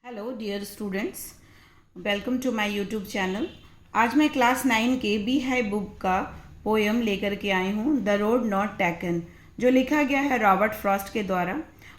Hello dear students, welcome to my YouTube channel. आज मैं class 9 के बी हाई बुक का पोएम लेकर के आई हूँ, द रोड नॉट टेकन, जो लिखा गया है रॉबर्ट फ्रॉस्ट के द्वारा।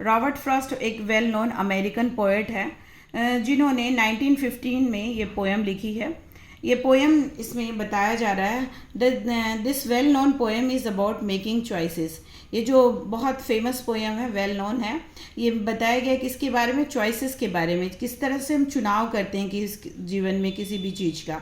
रॉबर्ट फ्रॉस्ट एक वेल नोन अमेरिकन पोएट है जिन्होंने 1915 में ये पोएम लिखी है। ये पोएम इसमें बताया जा रहा है this well known poem is about making choices. ये जो बहुत फेमस पोएम है, वेल नोन है, ये बताया गया कि इसके बारे में, चॉइसेस के बारे में, किस तरह से हम चुनाव करते हैं कि इस जीवन में किसी भी चीज़ का।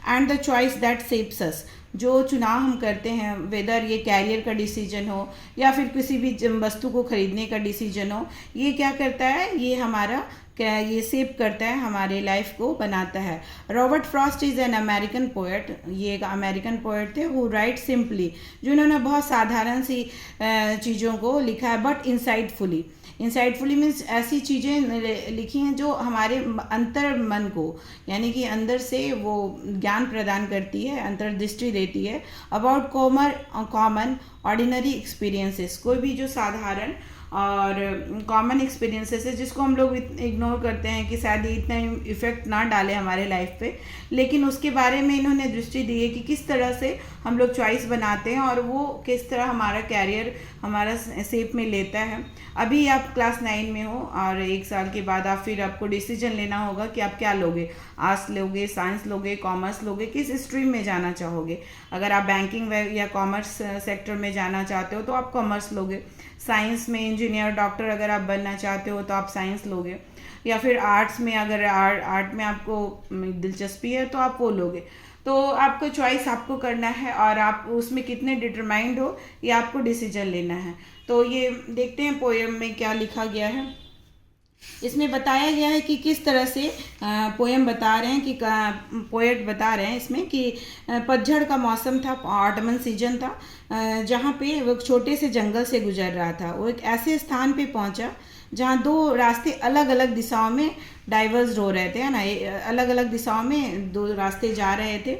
And the choice that shapes us, जो चुनाव हम करते हैं, वेदर ये कैरियर का डिसीजन हो या फिर किसी भी वस्तु को खरीदने का डिसीजन हो, ये क्या करता है, ये हमारा क्या ये शेप करता है, हमारे लाइफ को बनाता है। Robert Frost is an American poet. ये एक अमेरिकन पोएट थे हु राइट सिंपली, जिन्होंने बहुत साधारण सी चीज़ों को लिखा है, बट इंसाइटफुली। इंसाइटफुली मीन्स ऐसी चीज़ें लिखी हैं जो हमारे अंतर मन को, यानी कि अंदर से वो ज्ञान प्रदान करती है, अंतर्दृष्टि देती है अबाउट कॉमन ऑर्डिनरी एक्सपीरियंसेस। कोई भी जो साधारण और कॉमन एक्सपीरियंसेस है जिसको हम लोग इग्नोर करते हैं कि शायद ये इतना इफेक्ट ना डाले हमारे लाइफ पे, लेकिन उसके बारे में इन्होंने दृष्टि दी है कि किस तरह से हम लोग चॉइस बनाते हैं और वो किस तरह हमारा कैरियर हमारा शेप में लेता है। अभी आप क्लास 9 में हो और 1 साल के बाद फिर आपको डिसीजन लेना होगा कि आप क्या लोगे, आर्ट्स लोगे, साइंस लोगे, कॉमर्स लोगे, किस स्ट्रीम में जाना चाहोगे। अगर आप बैंकिंग या कॉमर्स सेक्टर में जाना चाहते हो तो आप कॉमर्स लोगे, साइंस में इंजीनियर, डॉक्टर अगर आप बनना चाहते हो तो आप साइंस लोगे, या फिर आर्ट्स में अगर आर्ट में आपको दिलचस्पी है तो आप वो लोगे। तो आपको चॉइस आपको करना है और आप उसमें कितने डिटरमाइंड हो, ये आपको डिसीजन लेना है। तो ये देखते हैं पोएम में क्या लिखा गया है। इसमें बताया गया है कि किस तरह से पोएम बता रहे हैं कि पोएट बता रहे हैं इसमें कि पतझड़ का मौसम था, ऑटमन सीजन था, जहाँ पे वो छोटे से जंगल से गुजर रहा था। वो एक ऐसे स्थान पे पहुँचा जहाँ 2 रास्ते अलग अलग दिशाओं में डाइवर्स हो रहे थे, है ना, अलग अलग दिशाओं में 2 रास्ते जा रहे थे।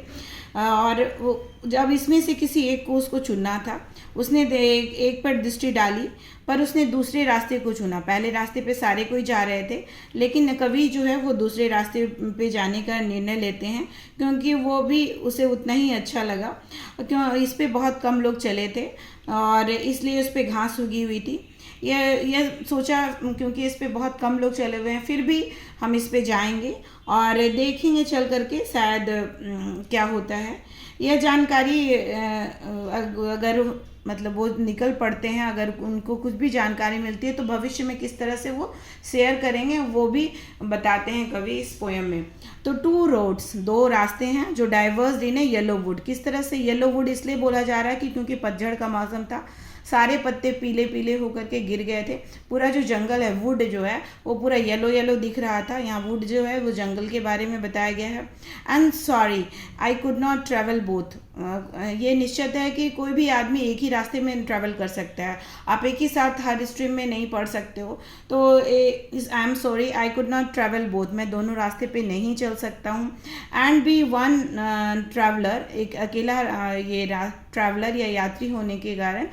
और वो जब इसमें से किसी एक को उसको चुनना था, उसने एक पर दृष्टि डाली, पर उसने दूसरे रास्ते को चुना। पहले रास्ते पे सारे कोई जा रहे थे, लेकिन कवि जो है वो दूसरे रास्ते पे जाने का निर्णय लेते हैं क्योंकि वो भी उसे उतना ही अच्छा लगा। क्यों, इस पे बहुत कम लोग चले थे और इसलिए उस पर घास उगी हुई थी। यह सोचा क्योंकि इस पे बहुत कम लोग चले हुए हैं, फिर भी हम इस पे जाएंगे और देखेंगे चल करके शायद क्या होता है। यह जानकारी अगर मतलब वो निकल पड़ते हैं, अगर उनको कुछ भी जानकारी मिलती है तो भविष्य में किस तरह से वो शेयर करेंगे वो भी बताते हैं कवि इस पोएम में। तो 2 रोड्स, 2 रास्ते हैं जो diverse in A yellow would. किस तरह से येलो वुड इसलिए बोला जा रहा है कि क्योंकि पतझड़ का मौसम था, सारे पत्ते पीले पीले होकर के गिर गए थे। पूरा जो जंगल है, वुड जो है वो पूरा येलो येलो दिख रहा था। यहाँ वुड जो है वो जंगल के बारे में बताया गया है। And sorry I could not travel both. ये निश्चित है कि कोई भी आदमी एक ही रास्ते में ट्रैवल कर सकता है, आप एक ही साथ हर स्ट्रीम में नहीं पढ़ सकते हो। तो I am sorry I could not travel both, मैं दोनों रास्ते पे नहीं चल सकता हूँ। एंड बी वन ट्रैवलर, एक अकेला ये ट्रैवलर या यात्री होने के कारण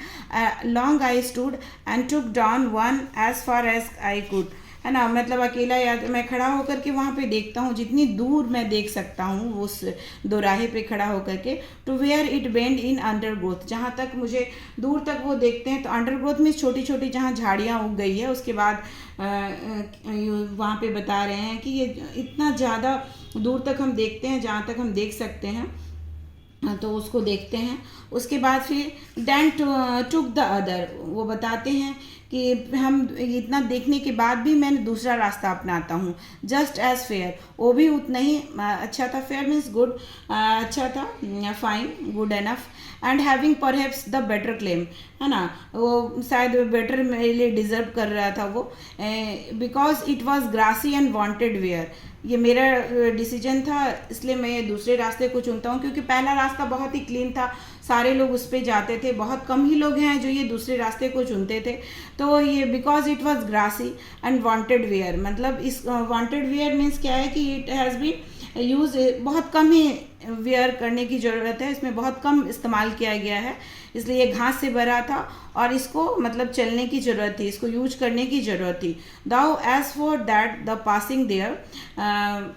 long I stood and took down one as far as I could, है ना, मतलब अकेला मैं खड़ा होकर के वहाँ पे देखता हूँ जितनी दूर मैं देख सकता हूँ उस दोराहे पे खड़ा होकर के। To where it bent in undergrowth, जहाँ तक मुझे दूर तक वो देखते हैं। तो अंडरग्रोथ में छोटी छोटी जहाँ झाड़ियाँ उग गई है, उसके बाद वहाँ पे बता रहे हैं कि ये इतना ज़्यादा दूर तक हम देखते हैं, जहाँ तक हम देख सकते हैं तो उसको देखते हैं। उसके बाद फिर देन टुक द अदर, वो बताते हैं कि हम इतना देखने के बाद भी मैंने दूसरा रास्ता अपनाता हूँ। जस्ट एज फेयर, वो भी उतना ही अच्छा था। फेयर मीन्स गुड, अच्छा था, fine, good enough. And having perhaps the better claim, है ना, वो शायद बेटर मेरे लिए डिजर्व कर रहा था वो। Because it was grassy and wanted wear, ये मेरा डिसीजन था, इसलिए मैं ये दूसरे रास्ते को चुनता हूँ, क्योंकि पहला रास्ता बहुत ही क्लीन था, सारे लोग उस पर जाते थे, बहुत कम ही लोग हैं जो ये दूसरे रास्ते को चुनते थे। तो ये because it was grassy and wanted wear, मतलब इस वांटेड वेयर मीन्स क्या है कि इट हैज़ बीन यूज, बहुत कम ही वेयर करने की ज़रूरत है, इसमें बहुत कम इस्तेमाल किया गया है, इसलिए ये घास से भरा था और इसको मतलब चलने की ज़रूरत थी, इसको यूज करने की ज़रूरत थी। Though as for that the passing there,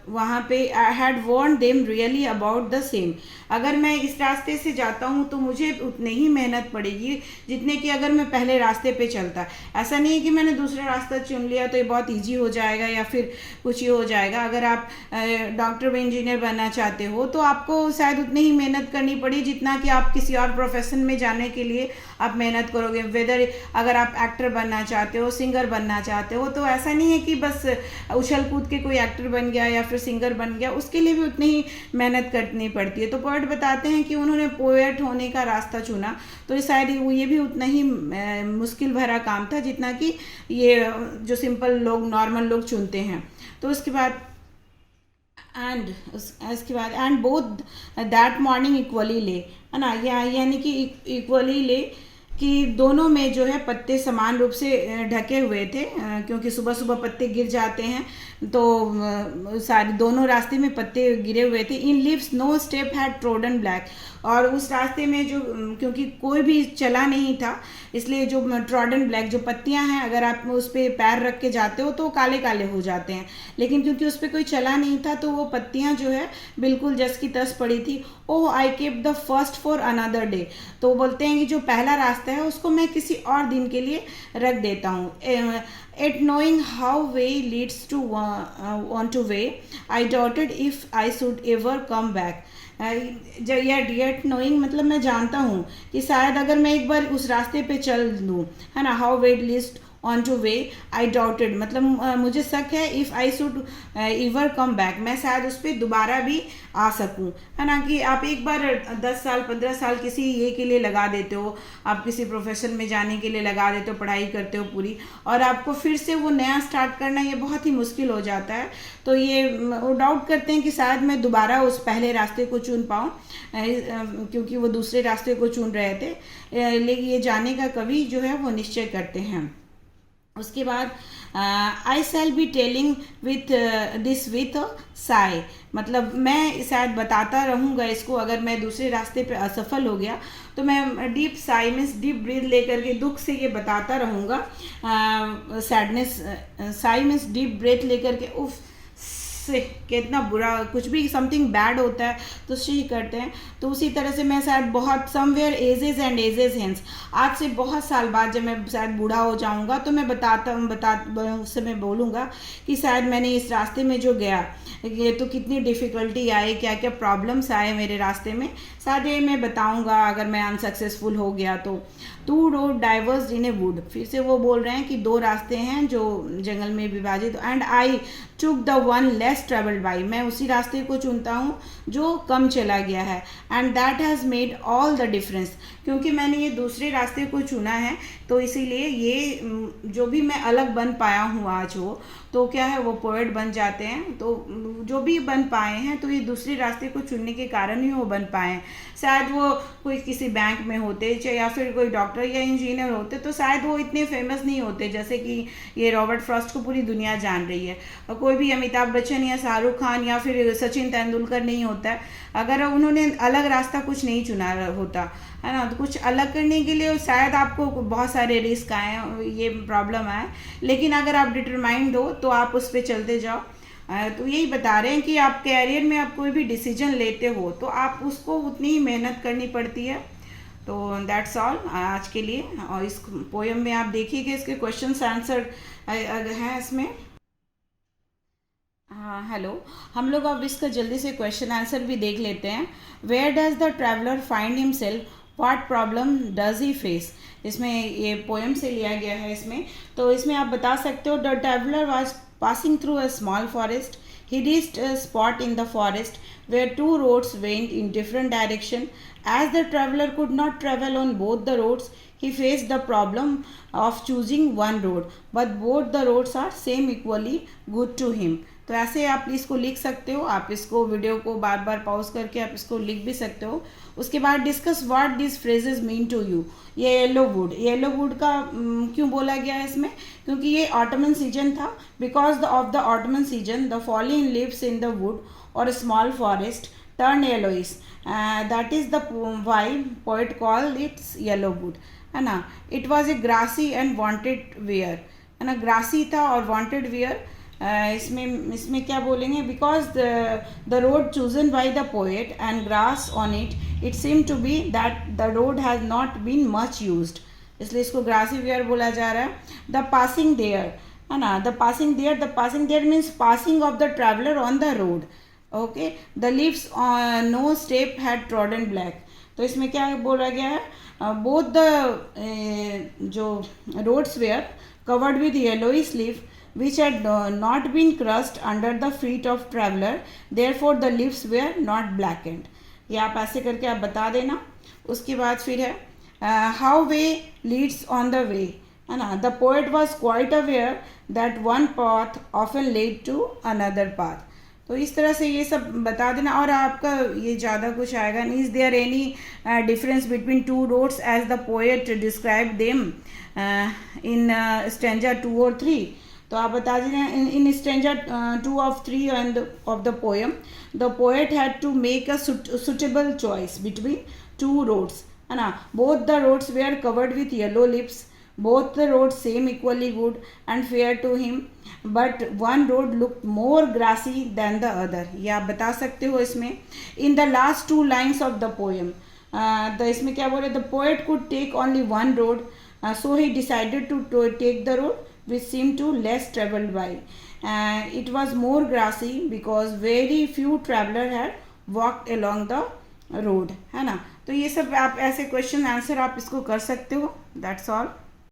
वहाँ पे I had warned them really about the same. अगर मैं इस रास्ते से जाता हूँ तो मुझे उतनी ही मेहनत पड़ेगी जितने कि अगर मैं पहले रास्ते पे चलता। ऐसा नहीं है कि मैंने दूसरा रास्ता चुन लिया तो ये बहुत ईजी हो जाएगा या फिर कुछ ही हो जाएगा। अगर आप डॉक्टर व इंजीनियर बनना चाहते हो तो आपको शायद उतनी ही मेहनत करनी पड़ी जितना कि आप किसी और प्रोफेशन में जाने के लिए आप मेहनत करोगे। वेदर अगर आप एक्टर बनना चाहते हो, सिंगर बनना चाहते हो, तो ऐसा नहीं है कि बस उछल कूद के कोई एक्टर बन गया या फिर सिंगर बन गया, उसके लिए भी उतनी ही मेहनत करनी पड़ती है। तो पोएट बताते हैं कि उन्होंने पोएट होने का रास्ता चुना, तो शायद ये भी उतना ही मुश्किल भरा काम था जितना कि ये जो सिंपल लोग, नॉर्मल लोग चुनते हैं। तो उसके बाद and both that morning equally ले, है ना, यानी कि इक्वली ले कि दोनों में जो है पत्ते समान रूप से ढके हुए थे, क्योंकि सुबह सुबह पत्ते गिर जाते हैं, तो सारे दोनों रास्ते में पत्ते गिरे हुए थे। In leaves no step had trodden black, और उस रास्ते में जो क्योंकि कोई भी चला नहीं था, इसलिए जो ट्रॉडन ब्लैक जो पत्तियां हैं, अगर आप उस पर पैर रख के जाते हो तो काले काले हो जाते हैं, लेकिन क्योंकि उस पर कोई चला नहीं था तो वो पत्तियां जो है बिल्कुल जस की तस पड़ी थी। Oh I kept the first for another day, तो बोलते हैं कि जो पहला रास्ता है उसको मैं किसी और दिन के लिए रख देता हूँ। At knowing how way leads to on to way I doubted if I should ever come back. Yet knowing मतलब मैं जानता हूँ कि शायद अगर मैं एक बार उस रास्ते पे चल दूँ, है ना, how way list on to way I doubted, मतलब मुझे शक है, if I should ever come back, मैं शायद उस पर दोबारा भी आ सकूं, है ना। कि आप एक बार 10 साल 15 साल किसी ये के लिए लगा देते हो, आप किसी प्रोफेशन में जाने के लिए लगा देते हो, पढ़ाई करते हो पूरी, और आपको फिर से वो नया स्टार्ट करना ये बहुत ही मुश्किल हो जाता है। तो ये वो डाउट करते हैं कि शायद मैं दोबारा उस पहले रास्ते को चुन पाऊँ, क्योंकि वो दूसरे रास्ते को चुन रहे थे, लेकिन ये जाने का कवि जो है वो निश्चय करते हैं। उसके बाद I shall be telling with this with sigh, मतलब मैं शायद बताता रहूँगा इसको, अगर मैं दूसरे रास्ते पे असफल हो गया तो मैं deep sigh means deep breath लेकर के दुख से ये बताता रहूँगा। Sadness, sigh means deep breath लेकर के उफ से कितना बुरा, कुछ भी समथिंग बैड होता है तो शी करते हैं, तो उसी तरह से मैं शायद बहुत somewhere ages and ages hence, आज से बहुत साल बाद जब मैं शायद बूढ़ा हो जाऊंगा तो मैं उससे मैं बोलूँगा कि शायद मैंने इस रास्ते में जो गया ये तो कितनी डिफ़िकल्टी आई, क्या क्या प्रॉब्लम्स आए मेरे रास्ते में, शायद ये मैं बताऊँगा अगर मैं अनसक्सेसफुल हो गया तो। Two roads diverse in a wood, फिर से वो बोल रहे हैं कि दो रास्ते हैं जो जंगल में विभाजित, and I took the one less travelled by, मैं उसी रास्ते को चुनता हूँ जो कम चला गया है, and that has made all the difference, क्योंकि मैंने ये दूसरे रास्ते को चुना है तो इसीलिए ये जो भी मैं अलग बन पाया हूँ आज हो, तो क्या है वो पोएट बन जाते हैं। तो जो भी बन पाए हैं तो ये दूसरे रास्ते को चुनने के कारण ही वो बन पाए हैं। शायद वो कोई किसी बैंक में होते या फिर कोई डॉक्टर या इंजीनियर होते तो शायद वो इतने फेमस नहीं होते, जैसे कि ये रॉबर्ट फ्रॉस्ट को पूरी दुनिया जान रही है, और कोई भी अमिताभ बच्चन या शाहरुख खान या फिर सचिन तेंदुलकर नहीं होता है अगर उन्होंने अलग रास्ता कुछ नहीं चुना होता, है ना। तो कुछ अलग करने के लिए शायद आपको बहुत सारे रिस्क आए, ये प्रॉब्लम आए, लेकिन अगर आप डिटरमाइंड हो तो आप उस पर चलते जाओ। तो यही बता रहे हैं कि आप कैरियर में आप कोई भी डिसीजन लेते हो तो आप उसको उतनी ही मेहनत करनी पड़ती है। तो दैट्स ऑल आज के लिए। और इस पोएम में आप देखिए कि इसके क्वेश्चंस आंसर हैं इसमें। हाँ हेलो, हम लोग अब इसका जल्दी से क्वेश्चन आंसर भी देख लेते हैं। Where does the traveller find himself, what problem does he face, इसमें ये पोएम से लिया गया है इसमें। तो इसमें आप बता सकते हो the traveller was passing through a small forest. He reached a spot in the forest where two roads went in different direction. As the traveler could not travel on both the roads, he faced the problem of choosing one road, but both the roads are same equally good to him. तो ऐसे आप इसको लिख सकते हो, आप इसको video को बार बार पॉज करके आप इसको लिख भी सकते हो. उसके बाद discuss what this phrases mean to you. ये येलो वुड का क्यों बोला गया है इसमें, क्योंकि ये ऑटमन सीजन था. Because of the autumn season the falling leaves in the wood और small forest turn yellowish. That is the why poet call its yellow wood, है ना. It was a grassy and wanted wear, है ना. Grassy था और wanted where. इसमें क्या बोलेंगे, because the road chosen by the poet and grass on it seem to be that the road has not been much used, इसलिए इसको grassy where बोला जा रहा है. द पासिंग देयर, है ना. The passing there means passing of the traveller on the road. Okay. The leaves no step had trodden black. तो इसमें क्या बोला गया है, बोथ द जो roads were covered with yellowish leaf which had not been crushed under the feet of traveler, therefore the leaves were not blackened. ये आप ऐसे करके आप बता देना. उसके बाद फिर है how way leads on the way, है ना. The poet was quite aware that one path often led to another path. तो इस तरह से ये सब बता देना. और आपका ये ज़्यादा कुछ आएगा नहीं. Is there any difference between two roads as the poet describe them in stanza 2 और 3. तो आप बता दीजिए in stanza 2 of 3 and of the poem the poet had to make a suitable choice between two roads, है ना. both the roads were covered with yellow leaves, both the roads same equally good and fair to him, but one road looked more grassy than the other. ये आप बता सकते हो इसमें. in the last 2 lines of the poem इसमें क्या बोले, the poet could take only one road, so he decided to take the road which seemed to less traveled by. It was more grassy because very few traveler had walked along the road, है ना. तो ये सब आप ऐसे question answer आप इसको कर सकते हो. That's all.